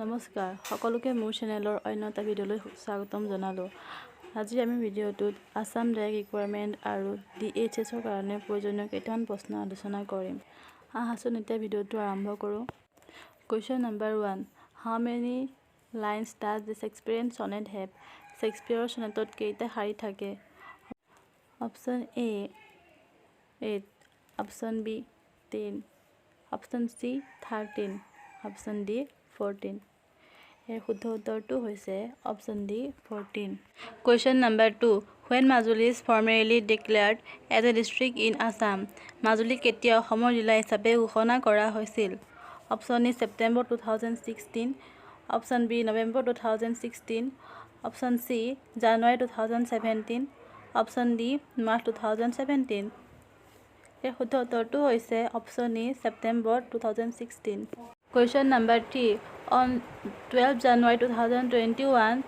নমস্কাৰ সকলোকে মোৰ চেনেলৰ অন্য এটা ভিডিঅ'লৈ স্বাগতম জনালোঁ। আজি আমি ভিডিঅ'টোত আসাম ডাইৰেক্ট ৰিকুৱাৰমেণ্ট আৰু DHSৰ কাৰণে প্ৰয়োজনীয় কেইটামান প্ৰশ্ন আলোচনা কৰিম। আহাচোন এতিয়া ভিডিঅ'টো আৰম্ভ কৰোঁ। Question number 1, how many lines does the Shakespearean sonnet have? শেক্সপিয়াৰৰ চনেটত কেইটা শাৰী থাকে? Option A 8, option B 10, option C 13, option D 14। ইয়াৰ শুদ্ধ উত্তৰটো হৈছে option D 14। Question number 2, when Majuli is formally declared as a district in Assam? Majuli কেতিয়া অসমৰ জিলা হিচাপে ঘোষণা কৰা হৈছিল? Option A September 2016, option B November 2016, option C January 2017, option D March 2017। ইয়াৰ শুদ্ধ উত্তৰটো হৈছে option A September 2016। Question number 3, on 12 January 2021,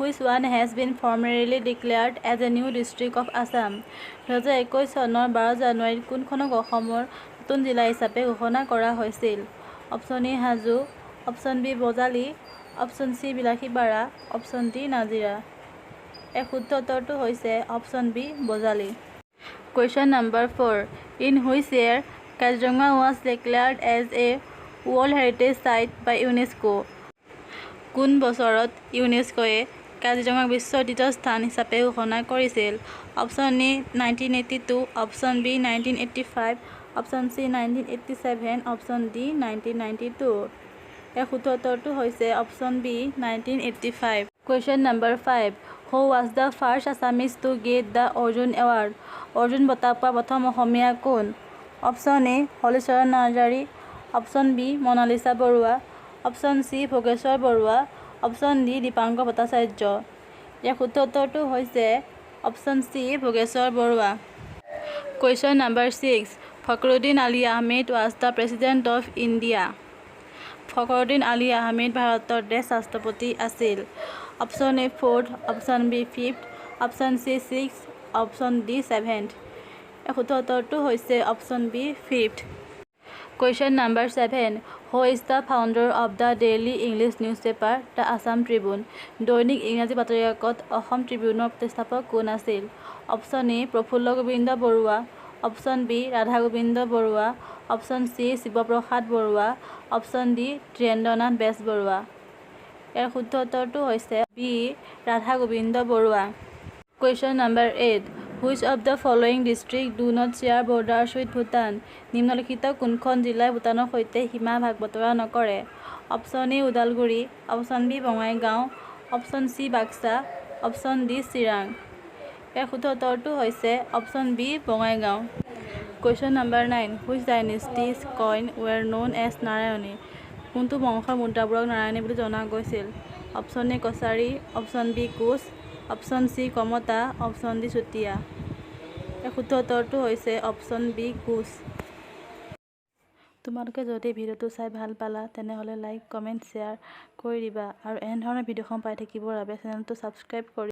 which one has been formally declared as a new district of Assam? 2021 চনৰ 12 জানুৱাৰীত কোনখনক অসমৰ নতুন জিলা হিচাপে ঘোষণা কৰা হৈছিল? Option A Hajo, option B Bajali, option C Bilasipara, option D Nazira. ইয়াৰ শুদ্ধ উত্তৰটো হৈছে option B Bajali. Question number 4, in which year Kaziranga was declared as a World Heritage Site by UNESCO? কোন বছৰত ইউনেস্কোয়ে কাজিৰঙাক বিশ্ব ঐতিহ্য স্থান হিচাপে ঘোষণা কৰিছিল? Option A 1982, option B 1985, option C 1987, option D 1992। ইয়াৰ শুদ্ধ উত্তৰটো হৈছে option B 1985। Question number 5, who was the first Assamese to get the Arjun Award? Arjun বঁটা পোৱা প্ৰথম অসমীয়া কোন? Option A Holicharan Narzary, option B Monalisa Baruah, option C Bhogeswar Baruah, option D Dipankar Bhattacharya. ইয়াৰ শুদ্ধ উত্তৰটো হৈছে option C Bhogeswar Baruah. Question number 6, Fakhruddin Ali Ahmed was the President of India? Fakhruddin Ali Ahmed ভাৰতৰ দেশ ৰাষ্ট্ৰপতি আছিল। Option A 4th, option B 5th, option C 6th, option D 7th। ইয়াৰ শুদ্ধ উত্তৰটো হৈছে option B 5th। Question number 7, who is the founder of the daily English newspaper the Assam Tribune? দৈনিক ইংৰাজী বাতৰি কাকত অসম ট্ৰিবিউনৰ প্ৰতিষ্ঠাপক কোন আছিল? Option A Prafulla Gobinda Baruah, option B Radha Gobinda Baruah, option C Shivaprasad Baruah, option D Dhirendranath Bezbaruah. ইয়াৰ শুদ্ধ উত্তৰটো হৈছে B Radha Gobinda Baruah. Question number 8, which of the following districts do not share borders with Bhutan? নিম্নলিখিত কোনখন জিলাই ভূটানৰ সৈতে সীমা ভাগ বতৰা নকৰে? Option A Udalguri, option B Bongaigaon, option C Baksa, option D Chirang. ইয়াৰ শুদ্ধ উত্তৰটো হৈছে option B Bongaigaon. Question number 9, which dynasties coin were known as Narayani? কোনটো বংশৰ মুদ্ৰাবোৰক নাৰায়ণী বুলি জনা গৈছিল? Option A Kachari, option B Koch, option C Kamata, option D Chutia. ইয়াৰ শুদ্ধ উত্তৰটো হৈছে অপশ্যন বি কোচ। তোমালোকে যদি ভিডিঅ'টো চাই ভাল পালা তেনেহ'লে লাইক, কমেণ্ট, শ্বেয়াৰ কৰি দিবা আৰু এনেধৰণৰ ভিডিঅ'খন পাই থাকিবৰ বাবে চেনেলটো ছাবস্ক্ৰাইব কৰি